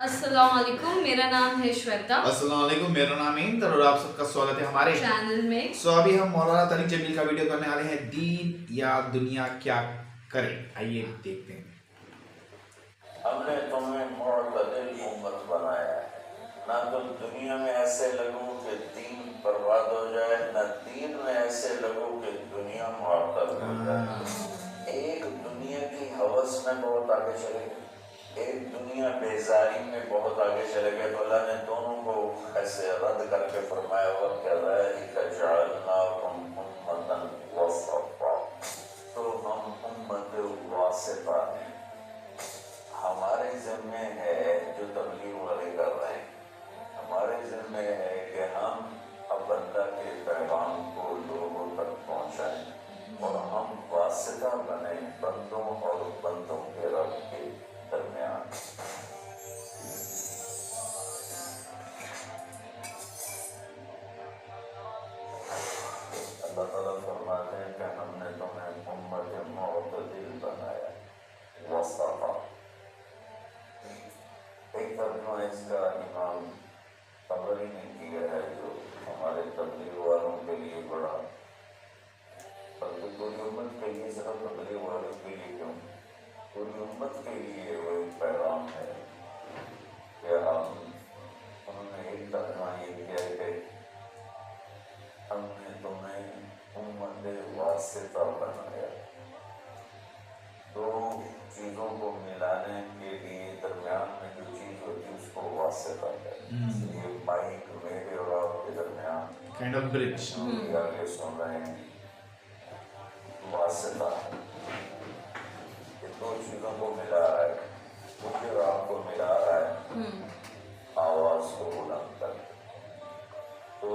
السلام علیکم، میرا نام ہے شویتا السلام علیکم، میرا نام ہے اندر اور آپ سب کا سواگت ہے ہمارے چینل میں۔ ابھی ہم مولانا طارق جمیل کا ویڈیو کرنے والے ہیں، دین یا دنیا کیا کرے، آئیے دیکھتے ہیں۔ ہم نے تمہیں معتدل امت بنایا ہے، نہ تم دنیا میں ایسے لگو کہ دین برباد ہو جائے، نہ دین میں ایسے لگو کہ دنیا معطل ہو جائے۔ ایک دنیا کی ہوس میں بہت آگے چلے گئے، ایک دنیا بیزاری میں بہت آگے چلے گئے، تو اللہ نے دونوں کو ایسے رد کر کے فرمایا وَكَذَلِكَ جَعَلْنَاكُمْ أُمَّةً وَسَطًا، تو ہم امت واسطہ ہیں۔ ہمارے ذمے ہے جو تبلیغ والے کر رہے ہیں، ہمارے ذمے ہے کہ ہم اب اللہ کے پیغام کو لوگوں تک پہنچائیں اور ہم واسطہ بنیں بندوں اور بندوں کے رب کے درمیان۔ اللہ تعالیٰ فرماتے ہیں کہ ہم نے تمہیں امت معتدل بنایا، وسطا۔ ایک ترجمہ اس کا امام طبری نے کیا ہے جو ہمارے تبلیغ والوں کے لیے بڑا، بلکہ پوری امت کے لیے، صرف تبلیغ والوں کے لیے کیوں، پوری امت کے لیے وہ ایک پیغام ہے کہ انہوں نے ایک ترجمہ یہ کیا کہ ہم نے تمہیں امت واسطہ بنایا، دو چیزوں کو ملانے کے لیے درمیان میں جو چیز ہوتی ہے اس کو واسطہ کہتے ہیں۔ یہ مائک میرے اور آپ کے درمیان کائنڈ آف برج، آگے سن رہے ہیں، واسطہ یہ دو چیزوں کو ملا رہا ہے، مجھے اور آپ کو ملا رہا ہے آواز کو بلند کر کے۔ تو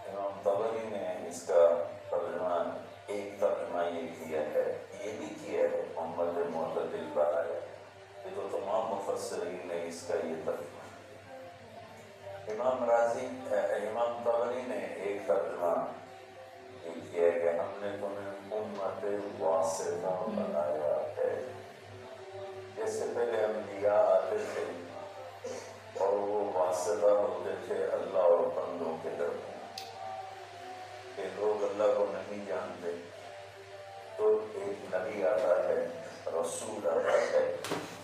امام طبری نے اس کا ترجمہ، ایک ترجمہ یہ کیا ہے، یہ بھی کیا ہے امت معتدل بنایا، یہ تو تمام مفسرین نے اس کا یہ ترجمہ۔ امام طبری نے ایک ترجمہ یہ کیا ہے کہ ہم نے تمہیں امت واسطہ بنایا ہے۔ جیسے پہلے انبیاء آتے تھے اور وہ واسطہ ہوتے تھے اللہ اور بندوں کے درمیان، کہ لوگ اللہ کو نہیں جانتے تو ایک نبی آتا ہے، رسول آتا ہے،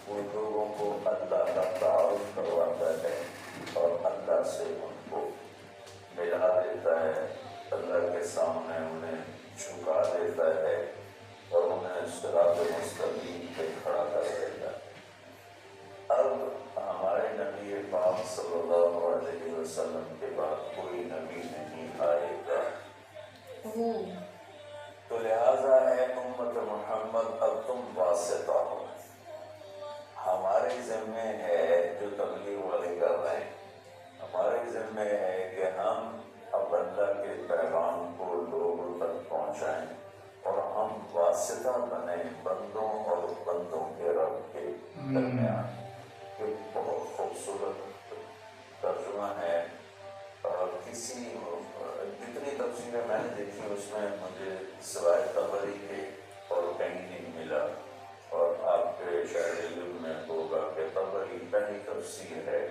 وہ لوگوں کو اللہ کا تعارف کرواتا ہے اور اللہ سے ان کو ملا دیتا ہے، اللہ کے سامنے انہیں جھکا دیتا ہے اور انہیں صراط مستقیم پہ کھڑا کر دیتا ہے۔ اب ہمارے نبی پاک صلی اللہ علیہ وسلم کے بعد کوئی نبی نہیں آئے گا، تو لہٰذا اے امت محمد اب تم واسطہ ہو، ہمارے ذمے ہے جو تبلیغ والے کر رہے ہیں، ہمارے ذمے ہے کہ ہم اب اللہ کے پیغام کو لوگوں تک پہنچائیں اور ہم واسطہ بنیں بندوں اور بندوں کے رب کے درمیان۔ یہ بہت خوبصورت ترجمہ ہے، کسی جتنی تفسیریں میں نے دیکھی اس میں مجھے سوائے طبری کے اور کہیں نہیں ملا، اور آپ کے شاید علم میں ہوگا کہ طبری پہلی تفسیر ہے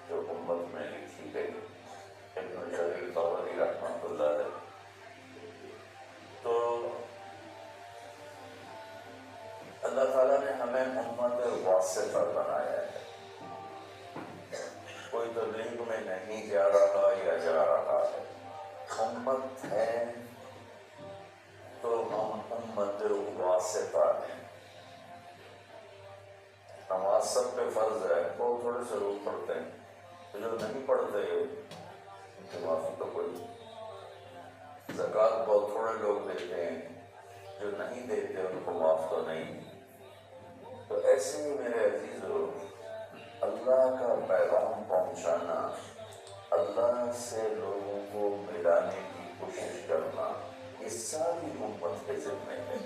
جو امت میں لکھی گئی، ابن جریر طبری رحمۃ اللہ علیہ۔ تو اللہ تعالیٰ نے ہمیں امت واسطہ بنایا ہے، کوئی تبلیغ میں نہیں جا رہا یا جا رہا ہے، امت ہے تو ہم امت واسطہ ہیں۔ نماز سب پہ فرض ہے، بہت تھوڑے سے لوگ پڑھتے ہیں، تو جو نہیں پڑھتے ان کی معافی تو کوئی، زکوٰۃ بہت تھوڑے لوگ دیتے ہیں، جو نہیں دیتے ان کو معاف تو نہیں۔ تو ایسے ہی میرے عزیزو، اللہ کا پیغام پہنچانا، اللہ سے لوگوں کو ملانے کی کوشش کرنا، یہ ساری امت کے ذمے ہے۔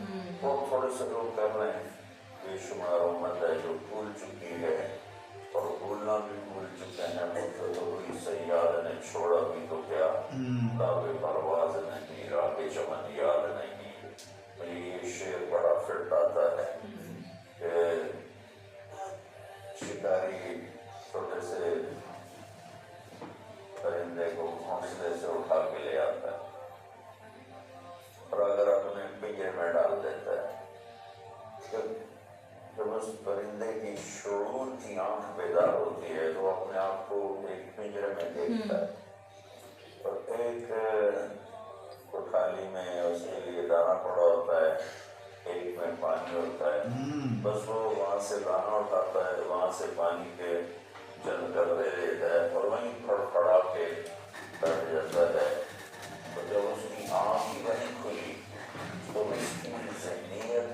بہت تھوڑے سے لوگ کر رہے ہیں، بے شمار امت ہے جو بھول چکی ہے اور بھولنا بھی بھول چکے ہیں، مجھے تو کوئی سیاد نے چھوڑا بھی تو کیا، دعوے پرواز نہیں، راہ چمن یاد نہیں۔ مجھے یہ شعر بڑا فٹ آتا ہے کہ شکاری چھوٹے سے پرندے کو گھونسلے سے اٹھا کے لے آتا ہے اور اگر اپنے پنجرے میں ڈال دیتا ہے، جب اس پرندے کی شعور کی آنکھ بیدار ہوتی ہے تو اپنے آپ کو ایک پنجرے میں دیکھتا ہے اور ایک کوٹھالی میں اس کے لیے دانا پڑا ہوتا ہے، ایک میں پانی ہوتا ہے، بس وہ وہاں سے دانا اٹھاتا ہے، وہاں سے پانی کے چل کر دے دیتا ہے اور وہیں پھڑ پھڑا کے بیٹھ جاتا ہے۔ تو جب اس کی آنکھ ہی وہیں کھلی تو اس کی ذہنیت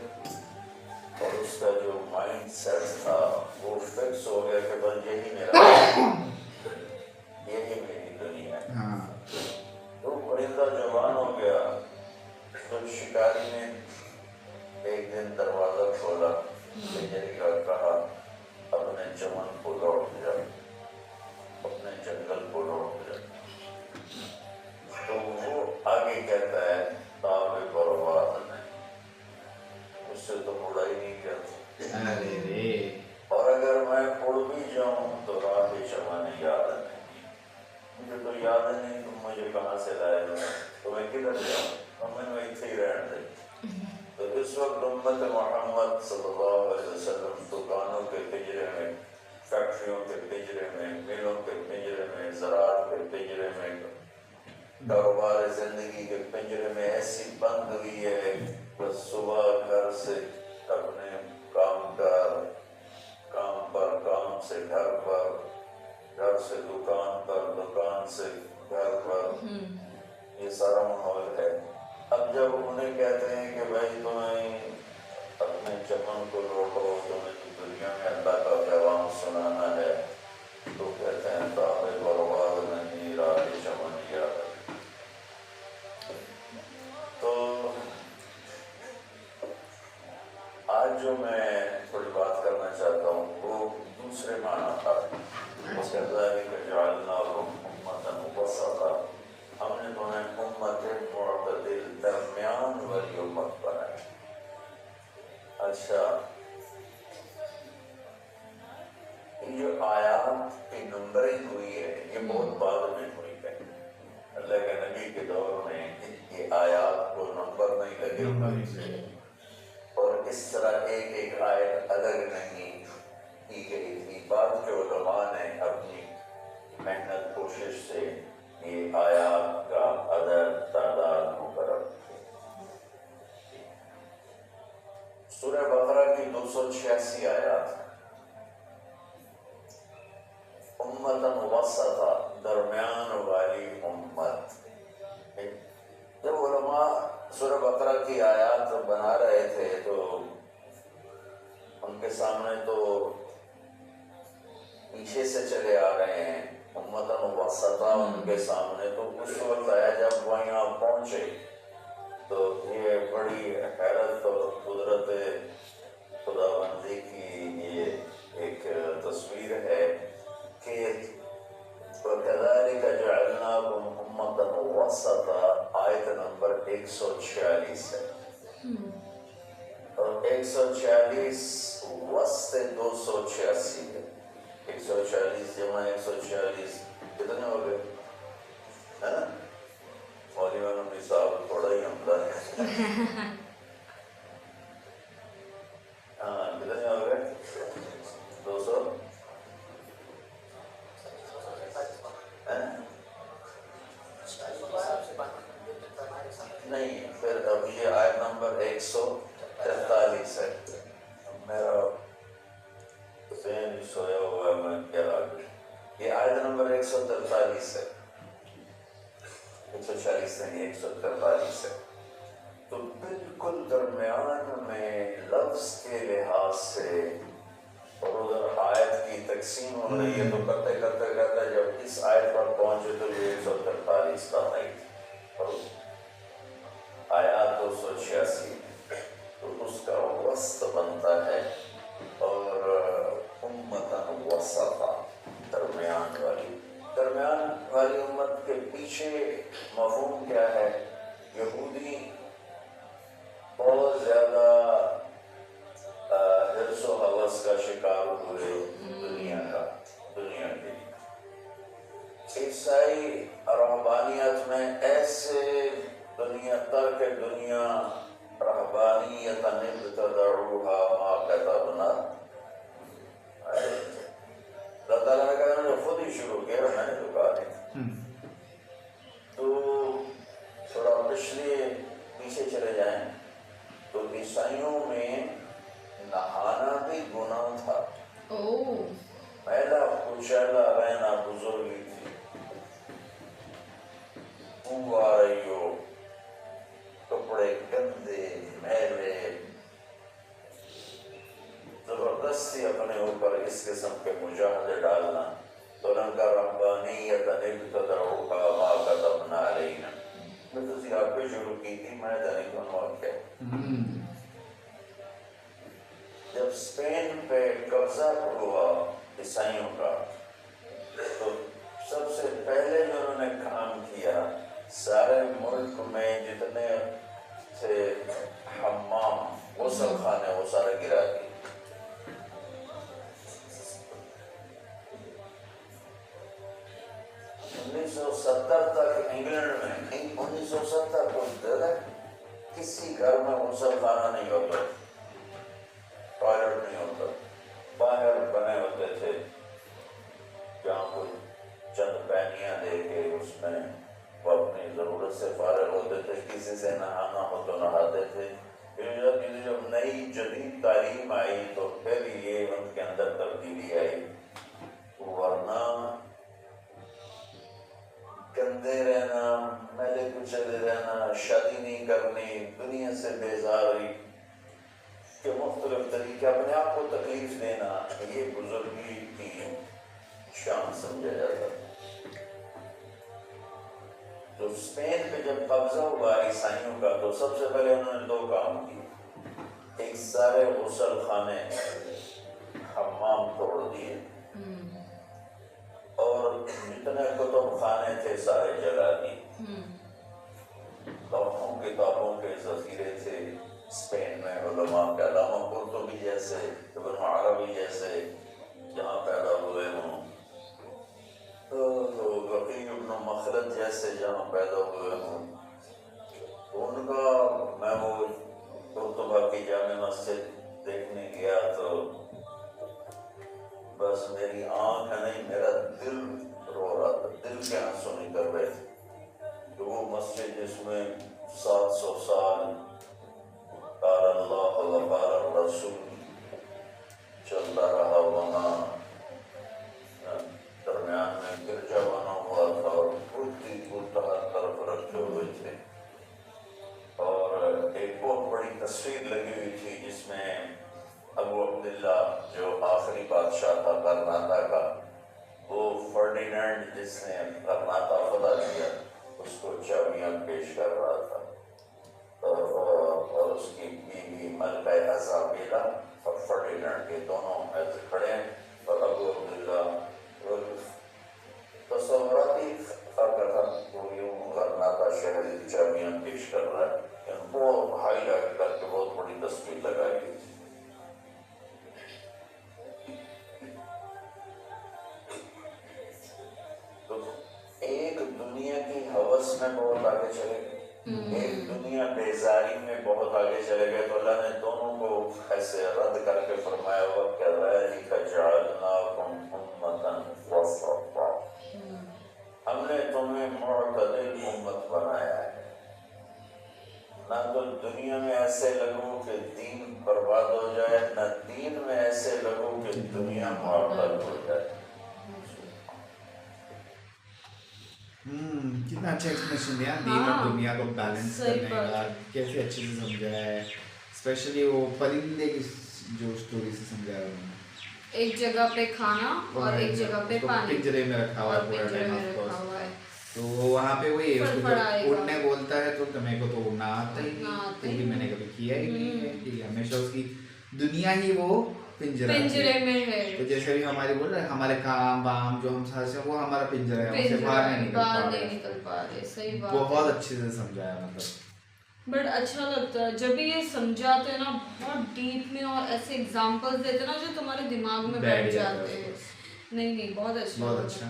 اور اس کا جو مائنڈ سیٹ تھا وہ فکس ہو گیا کہ بس یہی میرا یہی میری دنیا ہے۔ تو پرندہ جوان ہو گیا تو شکاری نے ایک دن دروازہ کھولا، پنجرے کا، کہا اپنے چمن کو لوٹ جا، اپنے جنگل کو لوٹ جا۔ تو وہ آگے کہتا ہے تاب پرواز نہیں، اس سے تو اڑا ہی نہیں کرتا، اور اگر میں اڑ بھی جاؤں تو راہ چمن یاد نہیں، مجھے تو یاد نہیں تم مجھے کہاں سے لائے ہو، تو میں کدھر جاؤں، اور میں اتنے ہی رہنے دیں۔ تو اس وقت امت محمد صلی اللہ علیہ وسلم دکانوں کے پنجرے میں، فیکٹریوں کے پنجرے میں، ملوں کے پنجرے میں، زراعت کے پنجرے میں، کاروبار زندگی کے پنجرے میں ایسی بند ہوئی ہے، بس صبح گھر سے اپنے کام پر، کام سے گھر پر، گھر سے دکان پر، دکان سے گھر پر، یہ سارا ماحول ہے۔ اب جب انہیں کہتے ہیں کہ بھائی تمہیں اپنے چمن کو لوٹو، تمہیں تو دنیا میں اللہ کا پیغام سنانا ہے، تو کہتے ہیں تاب پرواز نہیں، راہ چمن یاد ہے۔ تو آج جو میں تھوڑی بات کرنا چاہتا ہوں وہ دوسرے معنی تھا، وَكَذَلِكَ جَعَلْنَاكُمْ أُمَّةً وَسَطًا، ہم نے تمہیں امت معتدل، درمیان والی امت بنائی۔ اچھا، یہ جو آیات کی نمبرنگ ہوئی ہے یہ بہت بعد میں ہوئی ہے، اللہ کے نبی کے دور میں یہ آیات کو نمبر نہیں لگے ہوئے اور اس طرح ایک ایک آیت الگ نہیں کی گئی تھی۔ بعد کے علماء نے اپنی محنت کوشش سے یہ آیات کا عدد تعداد مقرر کی۔ سورہ بقرہ کی 286 آیات ہیں۔ امتاً وسطا، درمیان والی امت۔ جب علماء سورہ بقرہ کی آیات بنا رہے تھے تو ان کے سامنے تو پیچھے سے چلے آ رہے ہیں، امتاً وسطا ان کے سامنے، تو اس وقت آیا جب وہ یہاں پہنچے تو یہ بڑی حیرت اور قدرت خدا بندی کی یہ ایک تصویر ہے کہ وَكَذَلِكَ جَعَلْنَاكُمْ أُمَّةً وَسَطًا، آیت نمبر 146 ہے، اور 146 وسط 286 ہے۔ 146 جمع 146 کتنے ہو گئے؟ مولیوں نے صاحب تھوڑا ہی عمدہ ہے۔ ہاں، کتنے ہو گئے؟ 200 نہیں، پھر اب یہ آیت نمبر 143 ہے۔ میرا ذہن ہی سویا ہوا ہے، میں کیا آگے، یہ آیت نمبر 143 ہے، 140 نہیں، 143 ہے۔ تو بالکل درمیان میں لفظ کے لحاظ سے، اور ادھر آیت کی تقسیم ہو رہی ہے، تو کرتے کرتے کرتے جب اس آیت پر پہنچے تو یہ 143 کا نہیں، اور آیات 286، تو اس کا وسط بنتا ہے، اور امتاً وسطا، درمیان والی امت کے پیچھے مفہوم کیا ہے؟ یہودی بہت زیادہ حرص و ہوس کا شکار ہوئے دنیا عیسائی رہبانیت میں ایسے دنیا ترک دنیا رہبانیت ابتدعوها ما كتبنا اللہ تعالیٰ نے کہا جو خود ہی شروع کیا میں نے تو کہا نہیں. تو تھوڑا پیچھے چلے جائیں تو عیسائیوں میں نہانا بھی گناہ تھا. پہلا کچیلا رہنا بزرگی تھی. بو آ رہی ہو, کپڑے گندے میلے, زبردستی اپنے اوپر اس قسم کے مجاہدے ڈالنا. تو ان کا ربانیت ابتدعوها ما كتبنا علینا. میں تو آپ پہ شروع کی تھی, میں جانے کو نوٹ کیا. جب اسپین پہ قبضہ ہوا عیسائیوں کا تو سب سے پہلے جو انہوں نے کام کیا, سارے ملک میں جتنے تھے حمام غسل خانے وہ سارے گرا دیے. انیس سو ستر تک انگلینڈ میں 1970 کو کسی گھر میں غسل خانہ نہیں ہوتا, ٹوائلٹ نہیں ہوتا, باہر بنے ہوتے تھے جہاں کوئی چند پینیاں دے کے اس میں وہ اپنی ضرورت سے فارغ ہوتے تھے. کسی سے نہانا ہو تو نہاتے تھے. جب نئی جدید تعلیم آئی تو پھر یہ ان کے اندر تبدیلی آئی. ورنہ گندے رہنا, میلے کچلے رہنا, شادی نہیں کرنی, دنیا سے بیزاری کے مختلف طریقے, اپنے آپ کو تکلیف دینا, یہ بزرگی کی شان سمجھا جاتا. تو اسپین پہ جب قبضہ ہوا عیسائیوں کا تو سب سے پہلے انہوں نے 2 کام کیے. ایک سارے غسل خانے حمام توڑ دیے اور جتنے کتب خانے تھے سارے جلا دیے. لوحوں کتابوں کے ذخیرے تھے اسپین میں علماء کے, علامہ قرطبی جیسے, ابن عربی جیسے جہاں پیدا ہوئے ہوں, تو وقی ابن مخلد جیسے جہاں پیدا ہوئے ہوں, ان کا میں وہ قرطبہ کی جامع مسجد دیکھنے گیا تو بس میری آنکھ نہیں میرا دل رو رہا تھا, دل کے آنسو نکل رہے تھے. تو وہ مسجد جس میں 700 سال قال اللہ وقال الرسول چلتا رہا, وہاں درمیان میں گرجا بنا ہوا تھا اور بت ہر طرف رکھے ہوئے تھے, اور ایک بہت بڑی تصویر لگی ہوئی تھی جس میں ابو عبداللہ جو آخری بادشاہ تھا کرناٹا کا, وہ فرڈینینڈ جس نے کرناٹا فتح کیا اس کو چابیاں پیش کر رہا تھا, اور اس کی بیوی ملکہ ایزابیلا اور فرڈینینڈ کے دونوں ایسے کھڑے ہیں, اور ابو عبداللہ تصوراتی خاکہ تھا وہ یوں کرناٹا شہر کی چابیاں پیش کر رہا ہے. بہت ہائی لائٹ کر کے بہت بڑی تصویر لگائی گئی تھی. ایک دنیا کی ہوس میں بہت آگے چلے گئے, ایک دنیا بیزاری میں بہت آگے چلے گئے. تو اللہ نے دونوں کو ایسے رد کر کے فرمایا وَكَذَلِكَ جَعَلْنَاكُمْ أُمَّةً وَسَطًا, ہم نے تمہیں معتدل امت بنایا ہے. نہ تو دنیا میں ایسے لگو کہ دین برباد ہو جائے, نہ دین میں ایسے لگو کہ دنیا معطل ہو جائے. کتنا اچھا ایکسپلیشن دیا دین اور دنیا کو بیلنس کرنے کا, کیسے اچھے سے سمجھایا ہے. اسپیشلی وہ پرندے کی جو اسٹوری سے سمجھایا انہوں نے, ایک جگہ پہ کھانا اور ایک جگہ پہ پانی, پنجرے میں رکھا ہوا ہے پورا ٹائم آف کورس. تو وہاں پہ وہی اڑنے بولتا ہے تو تمہیں کو تو اڑنا آتا ہی نہیں, تو بھی میں نے کبھی کیا ہی نہیں ہے, کہ ہمیشہ اس کی دنیا ہی وہ پنجرے میں ہے. تو جیسے بھی ہماری بول رہے ہمارے کام وام جو ہم ساتھ سے وہ ہمارا پنجرہ ہے, ہم سے باہر نہیں نکل پا رہے. صحیح بات, بہت اچھے سے سمجھایا. مطلب بٹ اچھا لگتا ہے جب یہ سمجھاتے ہیں نا بہت ڈیپ میں, اور ایسے ایگزامپلس دیتے ہیں نا جو تمہارے دماغ میں بیٹھ جاتے ہیں. نہیں بہت اچھا, بہت اچھا.